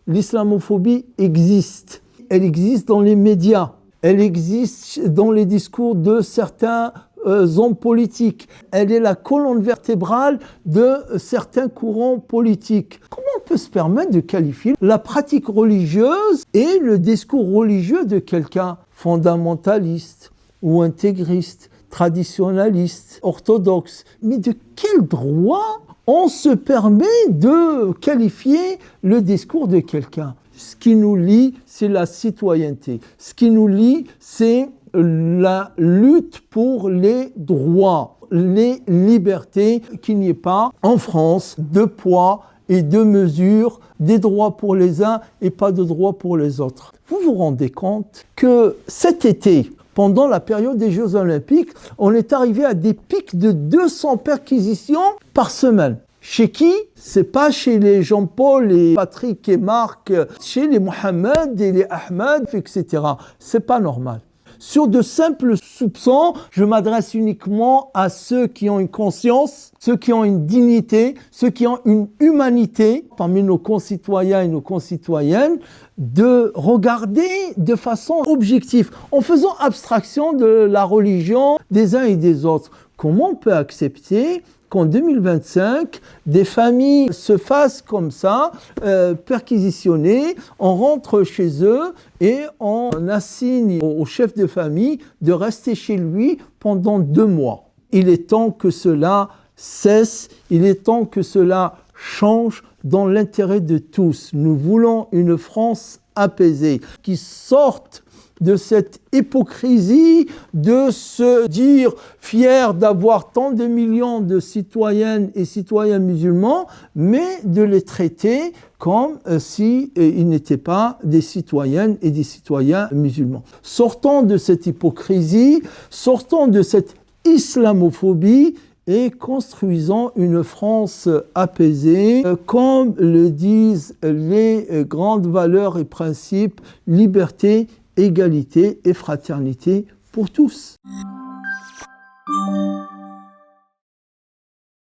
l'islamophobie existe. Elle existe dans les médias, elle existe dans les discours de certains hommes politiques. Elle est la colonne vertébrale de certains courants politiques. Comment on peut se permettre de qualifier la pratique religieuse et le discours religieux de quelqu'un fondamentaliste ou intégriste, traditionnaliste, orthodoxe? Mais de quel droit on se permet de qualifier le discours de quelqu'un? Ce qui nous lie, c'est la citoyenneté. Ce qui nous lie, c'est la lutte pour les droits, les libertés, qu'il n'y ait pas en France de poids et de mesure, des droits pour les uns et pas de droits pour les autres. Vous vous rendez compte que cet été, pendant la période des Jeux Olympiques, on est arrivé à des pics de 200 perquisitions par semaine. Chez qui? C'est pas chez les Jean-Paul, les Patrick et Marc, chez les Mohamed et les Ahmed, etc. C'est pas normal. Sur de simples soupçons, je m'adresse uniquement à ceux qui ont une conscience, ceux qui ont une dignité, ceux qui ont une humanité parmi nos concitoyens et nos concitoyennes, de regarder de façon objective, en faisant abstraction de la religion des uns et des autres. Comment on peut accepter qu'en 2025, des familles se fassent comme ça, perquisitionner, on rentre chez eux et on assigne au chef de famille de rester chez lui pendant 2 mois. Il est temps que cela cesse, il est temps que cela change dans l'intérêt de tous. Nous voulons une France apaisée, qui sorte de cette hypocrisie de se dire fier d'avoir tant de millions de citoyennes et citoyens musulmans, mais de les traiter comme si ils n'étaient pas des citoyennes et des citoyens musulmans. Sortons de cette hypocrisie, sortons de cette islamophobie et construisons une France apaisée, comme le disent les grandes valeurs et principes, liberté, égalité et fraternité pour tous.